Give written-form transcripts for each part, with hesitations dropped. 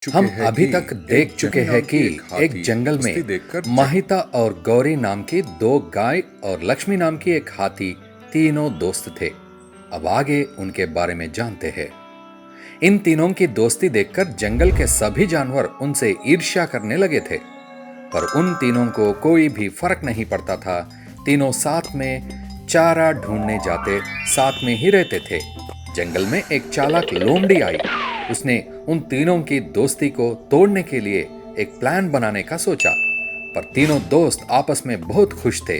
हम अभी तक देख चुके हैं कि एक जंगल में महिता और गौरी नाम की दो गाय और लक्ष्मी नाम की एक हाथी तीनों दोस्त थे। अब आगे उनके बारे में जानते हैं। इन तीनों की दोस्ती देखकर जंगल के सभी जानवर उनसे ईर्ष्या करने लगे थे, पर उन तीनों को कोई भी फर्क नहीं पड़ता था। तीनों साथ में चारा ढूंढने जाते, साथ में ही रहते थे। जंगल में एक चालाक लोमड़ी आई। उसने उन तीनों की दोस्ती को तोड़ने के लिए एक प्लान बनाने का सोचा, पर तीनों दोस्त आपस में बहुत खुश थे।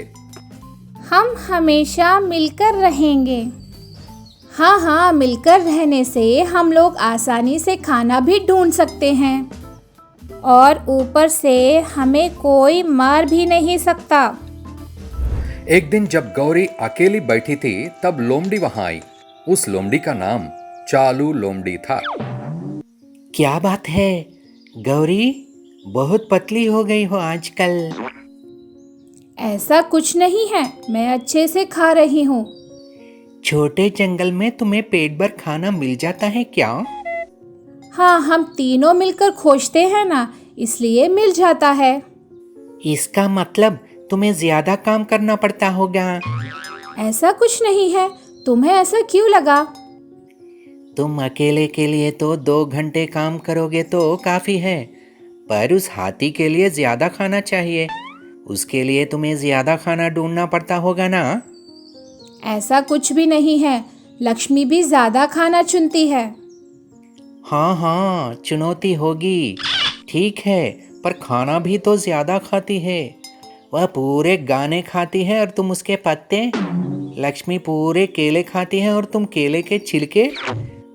हम हमेशा मिलकर रहेंगे। हाँ, मिलकर रहने से हम लोग आसानी से खाना भी ढूंढ सकते हैं और ऊपर से हमें कोई मार भी नहीं सकता। एक दिन जब गौरी अकेली बैठी थी, तब लोमड़ी वहां आई। उस लोमड़ी का नाम चालू लोमड़ी था। क्या बात है गौरी, बहुत पतली हो गई हो आजकल। ऐसा कुछ नहीं है, मैं अच्छे से खा रही हूँ। छोटे जंगल में तुम्हें पेट भर खाना मिल जाता है क्या? हाँ, हम तीनों मिलकर खोजते हैं ना, इसलिए मिल जाता है। इसका मतलब तुम्हें ज्यादा काम करना पड़ता होगा। ऐसा कुछ नहीं है, तुम्हें ऐसा क्यों लगा? तुम अकेले के लिए तो 2 घंटे काम करोगे तो काफी है, पर उस हाथी के लिए ज्यादा खाना चाहिए। उसके लिए तुम्हें ज्यादा खाना ढूंढना पड़ता होगा ना? ऐसा कुछ भी नहीं है, लक्ष्मी भी ज्यादा खाना चुनती है। हाँ, चुनौती होगी, ठीक है, पर खाना भी तो ज्यादा खाती है। वह पूरे गाने खाती है और तुम उसके पत्ते। लक्ष्मी पूरे केले खाती है और तुम केले के छिलके।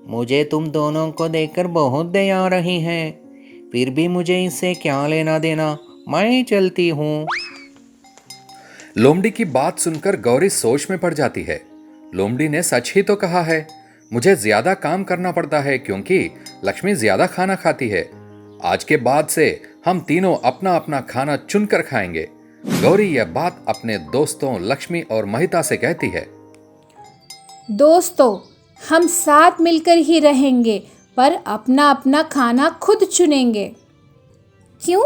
मुझे तुम दोनों को देखकर बहुत दया आ रही है, फिर भी मुझे इससे क्या लेना देना, मैं चलती हूँ। लोमड़ी की बात सुनकर गौरी सोच में पड़ जाती है। लोमड़ी ने सच ही तो कहा है, मुझे ज्यादा काम करना पड़ता है क्योंकि लक्ष्मी ज्यादा खाना खाती है। आज के बाद से हम तीनों अपना अपना खाना चुनकर खाएंगे। गौरी यह बात अपने दोस्तों लक्ष्मी और महिता से कहती है। दोस्तों, हम साथ मिलकर ही रहेंगे, पर अपना अपना खाना खुद चुनेंगे। क्यों?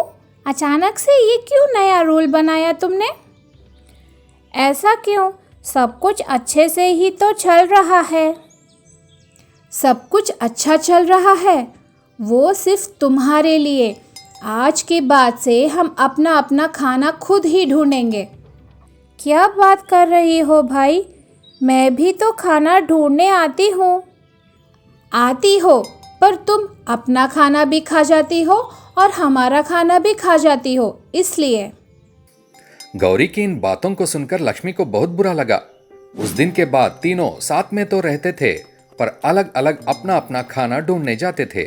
अचानक से ये क्यों नया रूल बनाया तुमने? ऐसा क्यों? सब कुछ अच्छे से ही तो चल रहा है। सब कुछ अच्छा चल रहा है, वो सिर्फ तुम्हारे लिए। आज के बाद से हम अपना अपना खाना खुद ही ढूंढेंगे। क्या बात कर रही हो भाई? मैं भी तो खाना ढूंढने आती हूँ। आती हो, पर तुम अपना खाना भी खा जाती हो और हमारा खाना भी खा जाती हो, इसलिए। गौरी की इन बातों को सुनकर लक्ष्मी को बहुत बुरा लगा। उस दिन के बाद तीनों साथ में तो रहते थे, पर अलग अलग अपना अपना खाना ढूंढने जाते थे।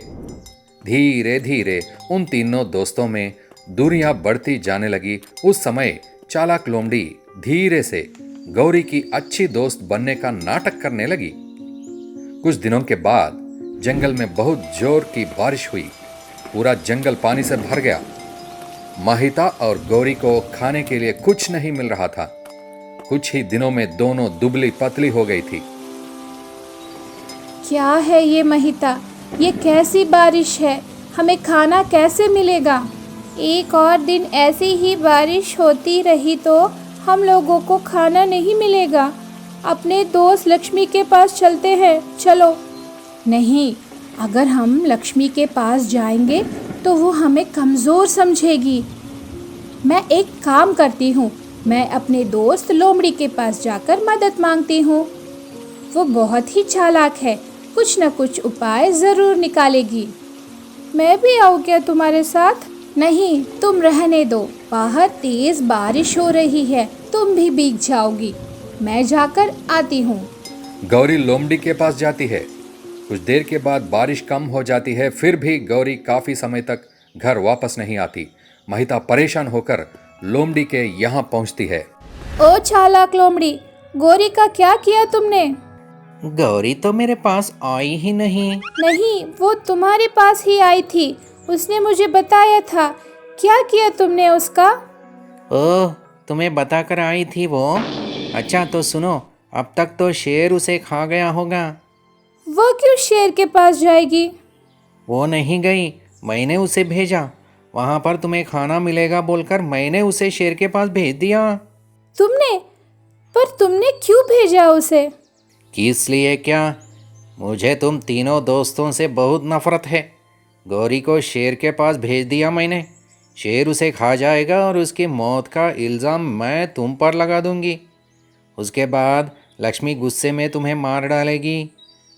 धीरे धीरे उन तीनों दोस्तों में दूरियां बढ़ती जाने लगी। उस समय चालाक लोमड़ी धीरे से गौरी की अच्छी दोस्त बनने का नाटक करने लगी। कुछ दिनों के बाद जंगल में बहुत जोर की बारिश हुई। पूरा जंगल पानी से भर गया। महिता और गौरी को खाने के लिए कुछ नहीं मिल रहा था। कुछ ही दिनों में दोनों दुबली पतली हो गई थी। क्या है ये महिता? ये कैसी बारिश है? हमें खाना कैसे मिलेगा? एक और दिन ऐसी ही बारिश होती रही तो हम लोगों को खाना नहीं मिलेगा। अपने दोस्त लक्ष्मी के पास चलते हैं, चलो। नहीं, अगर हम लक्ष्मी के पास जाएंगे तो वो हमें कमज़ोर समझेगी। मैं एक काम करती हूँ, मैं अपने दोस्त लोमड़ी के पास जाकर मदद मांगती हूँ। वो बहुत ही चालाक है, कुछ न कुछ उपाय ज़रूर निकालेगी। मैं भी आऊँ क्या तुम्हारे साथ? नहीं, तुम रहने दो, बाहर तेज बारिश हो रही है, तुम भी भीग जाओगी। मैं जाकर आती हूँ। गौरी लोमड़ी के पास जाती है। कुछ देर के बाद बारिश कम हो जाती है, फिर भी गौरी काफी समय तक घर वापस नहीं आती। महिता परेशान होकर लोमड़ी के यहाँ पहुँचती है। ओ चालाक लोमड़ी, गौरी का क्या किया तुमने? गौरी तो मेरे पास आई ही नहीं। नहीं, वो तुम्हारे पास ही आई थी, उसने मुझे बताया था। क्या किया तुमने उसका? ओह, तुम्हें बताकर आई थी वो? अच्छा तो सुनो, अब तक तो शेर उसे खा गया होगा। वो क्यों शेर के पास जाएगी? वो नहीं गई, मैंने उसे भेजा, वहाँ पर तुम्हें खाना मिलेगा बोलकर मैंने उसे शेर के पास भेज दिया। तुमने क्यों भेजा उसे? किस लिए क्या, मुझे तुम तीनों दोस्तों से बहुत नफरत है। गौरी को शेर के पास भेज दिया मैंने, शेर उसे खा जाएगा और उसकी मौत का इल्ज़ाम मैं तुम पर लगा दूंगी। उसके बाद लक्ष्मी गुस्से में तुम्हें मार डालेगी।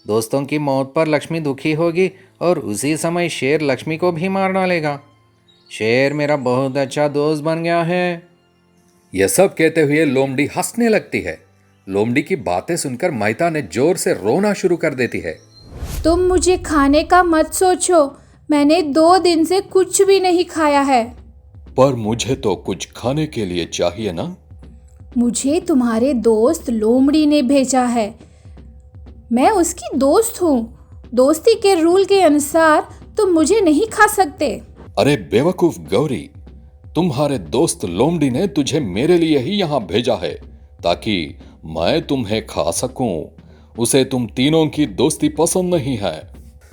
दोस्तों की मौत पर लक्ष्मी दुखी होगी और उसी समय शेर लक्ष्मी को भी मार डालेगा। शेर मेरा बहुत अच्छा दोस्त बन गया है। यह सब कहते हुए लोमड़ी हंसने लगती है। लोमड़ी की बातें सुनकर महिता ने जोर से रोना शुरू कर देती है। तुम मुझे खाने का मत सोचो, मैंने 2 दिन से कुछ भी नहीं खाया है। पर मुझे तो कुछ खाने के लिए चाहिए ना। मुझे तुम्हारे दोस्त लोमड़ी ने भेजा है, मैं उसकी दोस्त हूँ। दोस्ती के रूल के अनुसार तुम मुझे नहीं खा सकते। अरे बेवकूफ गौरी, तुम्हारे दोस्त लोमड़ी ने तुझे मेरे लिए ही यहाँ भेजा है ताकि मैं तुम्हें खा सकूं। उसे तुम तीनों की दोस्ती पसंद नहीं है।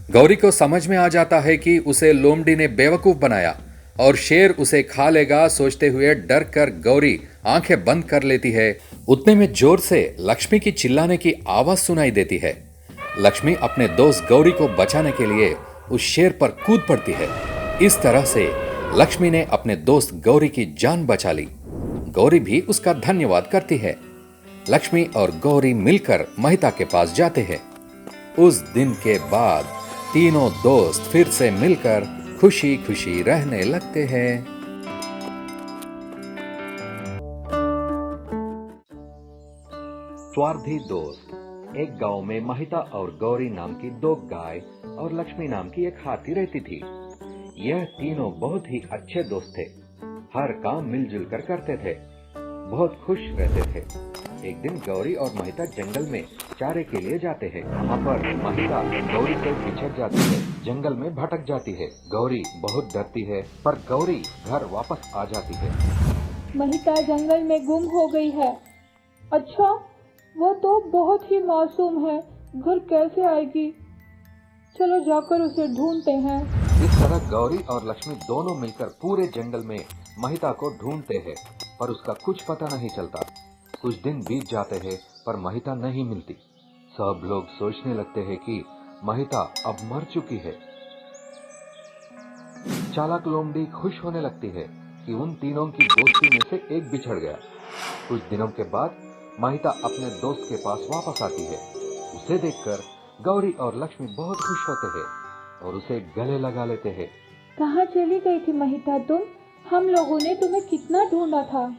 गौरी को समझ में आ जाता है कि उसे लोमड़ी ने बेवकूफ बनाया और शेर उसे खा लेगा सोचते हुए डर कर गौरी आंखें बंद कर लेती है। उतने में जोर से लक्ष्मी की चिल्लाने की आवाज सुनाई देती है। लक्ष्मी अपने दोस्त गौरी को बचाने के लिए उस शेर पर कूद पड़ती है। इस तरह से लक्ष्मी ने अपने दोस्त गौरी की जान बचा ली। गौरी भी उसका धन्यवाद करती है। लक्ष्मी और गौरी मिलकर महिता के पास जाते हैं। उस दिन के बाद तीनों दोस्त फिर से मिलकर खुशी खुशी रहने लगते हैं। स्वार्थी दोस्त। एक गांव में महिता और गौरी नाम की 2 गाय और लक्ष्मी नाम की एक हाथी रहती थी। यह तीनों बहुत ही अच्छे दोस्त थे। हर काम मिलजुल कर करते थे, बहुत खुश रहते थे। एक दिन गौरी और महिता जंगल में चारे के लिए जाते हैं। वहाँ पर महिता गौरी से बिछड़ जाती है, जंगल में भटक जाती है। गौरी बहुत डरती है, पर गौरी घर वापस आ जाती है। महिता जंगल में गुम हो गई है। अच्छा, वो तो बहुत ही मासूम है, घर कैसे आएगी? चलो जाकर उसे ढूंढते हैं। इस तरह गौरी और लक्ष्मी दोनों मिलकर पूरे जंगल में महिता को ढूंढते हैं, पर उसका कुछ पता नहीं चलता। कुछ दिन बीत जाते हैं, पर महिता नहीं मिलती। सब लोग सोचने लगते हैं कि महिता अब मर चुकी है। चालाक लोमड़ी खुश होने लगती है कि उन तीनों की दोस्ती में से एक बिछड़ गया। कुछ दिनों के बाद महिता अपने दोस्त के पास वापस आती है। उसे देखकर गौरी और लक्ष्मी बहुत खुश होते हैं और उसे गले लगा लेते हैं। कहाँ चली गई थी महिता तुम? हम लोगों ने तुम्हें कितना ढूंढा था।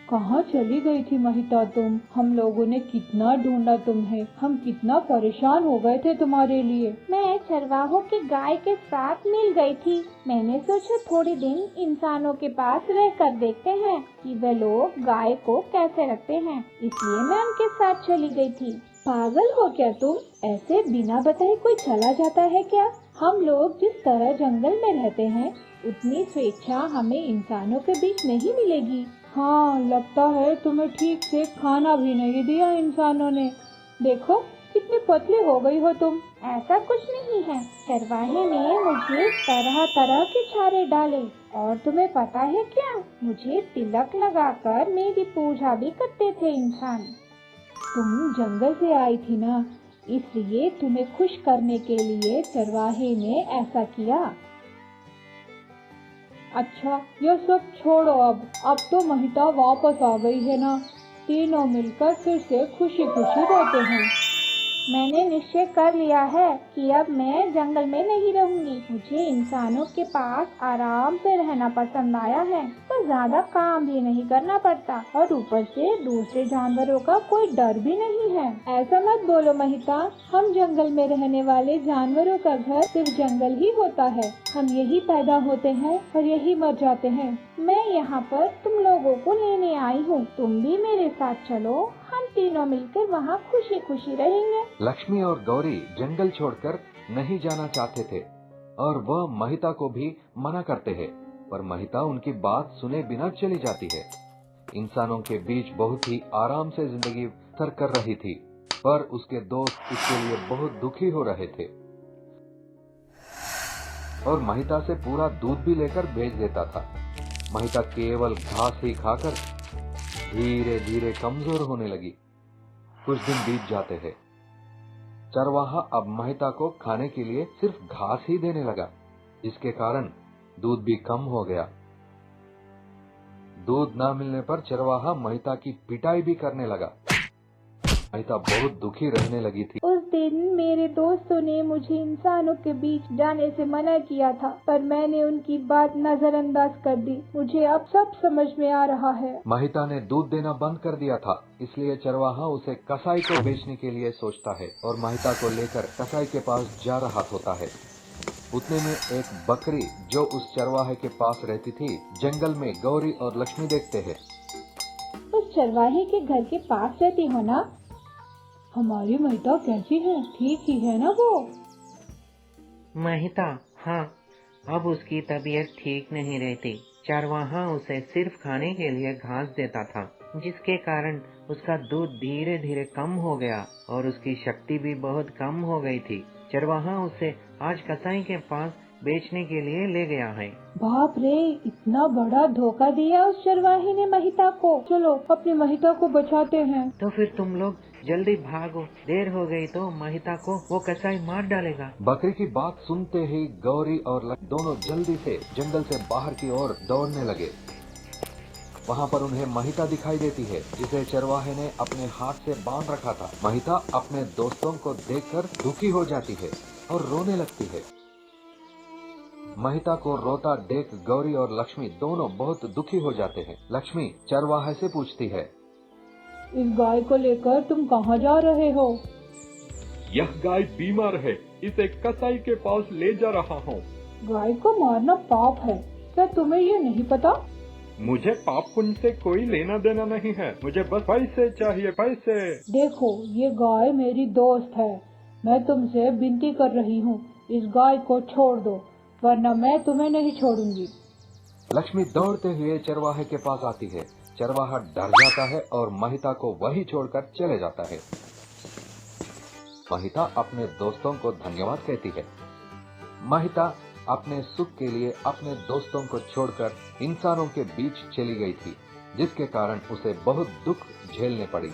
कहाँ चली गई थी महिता तुम? हम लोगों ने कितना ढूंढा तुम्हें, हम कितना परेशान हो गए थे तुम्हारे लिए। मैं चरवाहों की गाय के साथ मिल गई थी। मैंने सोचा थोड़े दिन इंसानों के पास रहकर देखते हैं कि वे लोग गाय को कैसे रखते हैं, इसलिए मैं उनके साथ चली गई थी। पागल हो क्या तुम? ऐसे बिना बताए कोई चला जाता है क्या? हम लोग जिस तरह जंगल में रहते हैं उतनी स्वेच्छा हमें इंसानों के बीच नहीं मिलेगी। हाँ, लगता है तुम्हें ठीक से खाना भी नहीं दिया इंसानों ने। देखो कितनी पतली हो गई हो तुम। ऐसा कुछ नहीं है, चरवाहे ने मुझे तरह तरह के चारे डाले और तुम्हें पता है क्या, मुझे तिलक लगाकर मेरी पूजा भी करते थे इंसान। तुम जंगल से आई थी ना, इसलिए तुम्हें खुश करने के लिए चरवाहे ने ऐसा किया। अच्छा, यह सब छोड़ो अब तो महिता वापस आ गई है ना, तीनों मिलकर फिर से खुशी खुशी रहते हैं। मैंने निश्चय कर लिया है कि अब मैं जंगल में नहीं रहूंगी। मुझे इंसानों के पास आराम से रहना पसंद आया है, तो ज्यादा काम भी नहीं करना पड़ता और ऊपर से दूसरे जानवरों का कोई डर भी नहीं है। ऐसा मत बोलो महिता, हम जंगल में रहने वाले जानवरों का घर सिर्फ जंगल ही होता है। हम यही पैदा होते हैं और यही मर जाते हैं। मैं यहाँ पर तुम लोगों को लेने आई हूँ, तुम भी मेरे साथ चलो, हम तीनों मिलकर वहाँ खुशी खुशी रहेंगे। लक्ष्मी और गौरी जंगल छोड़कर नहीं जाना चाहते थे और वह महिता को भी मना करते हैं, पर महिता उनकी बात सुने बिना चली जाती है। इंसानों के बीच बहुत ही आराम से जिंदगी बसर कर रही थी, पर उसके दोस्त उसके लिए बहुत दुखी हो रहे थे। और महिता से पूरा दूध भी लेकर बेच देता था। महिता केवल घास ही खाकर धीरे धीरे कमजोर होने लगी। कुछ दिन बीत जाते हैं। चरवाहा अब महिता को खाने के लिए सिर्फ घास ही देने लगा, जिसके कारण दूध भी कम हो गया। दूध न मिलने पर चरवाहा महिता की पिटाई भी करने लगा। महिता बहुत दुखी रहने लगी थी। उस दिन मेरे दोस्तों ने मुझे इंसानों के बीच जाने से मना किया था, पर मैंने उनकी बात नजरअंदाज कर दी। मुझे अब सब समझ में आ रहा है। महिता ने दूध देना बंद कर दिया था, इसलिए चरवाहा उसे कसाई को बेचने के लिए सोचता है और महिता को लेकर कसाई के पास जा रहा होता है। उतने में एक बकरी जो उस चरवाहे के पास रहती थी, जंगल में गौरी और लक्ष्मी देखते हैं। उस चरवाहे के घर के पास रहती हो ना? हमारी महिता कैसी है? ठीक ही है ना वो? महिता, हाँ, अब उसकी तबीयत ठीक नहीं रहती। चरवाहा उसे सिर्फ खाने के लिए घास देता था, जिसके कारण उसका दूध धीरे धीरे कम हो गया और उसकी शक्ति भी बहुत कम हो गई थी। चरवाहा उसे आज कसाई के पास बेचने के लिए ले गया है। बाप रे, इतना बड़ा धोखा दिया उस चरवाहे ने महिता को। चलो अपनी महिता को बचाते हैं। तो फिर तुम लोग जल्दी भागो, देर हो गई तो महिता को वो कसाई मार डालेगा। बकरी की बात सुनते ही गौरी और लक्ष्मी दोनों जल्दी से जंगल से बाहर की ओर दौड़ने लगे। वहाँ पर उन्हें महिता दिखाई देती है, जिसे चरवाहे ने अपने हाथ से बांध रखा था। महिता अपने दोस्तों को देखकर दुखी हो जाती है और रोने लगती है। महिता को रोता देख गौरी और लक्ष्मी दोनों बहुत दुखी हो जाते हैं। लक्ष्मी चरवाहे से पूछती है, इस गाय को लेकर तुम कहाँ जा रहे हो? यह गाय बीमार है, इसे कसाई के पास ले जा रहा हूँ। गाय को मारना पाप है, क्या तुम्हें ये नहीं पता? मुझे पाप पुण्य से कोई लेना देना नहीं है, मुझे बस पैसे चाहिए, पैसे। देखो, ये गाय मेरी दोस्त है, मैं तुमसे विनती कर रही हूँ, इस गाय को छोड़ दो, वरना मैं तुम्हें नहीं छोड़ूंगी। लक्ष्मी दौड़ते हुए चरवाहे के पास आती है। चरवाहा डर जाता है और महिता को वहीं छोड़कर चले जाता है। महिता अपने दोस्तों को धन्यवाद कहती है। महिता अपने सुख के लिए अपने दोस्तों को छोड़कर इंसानों के बीच चली गई थी, जिसके कारण उसे बहुत दुख झेलने पड़ी।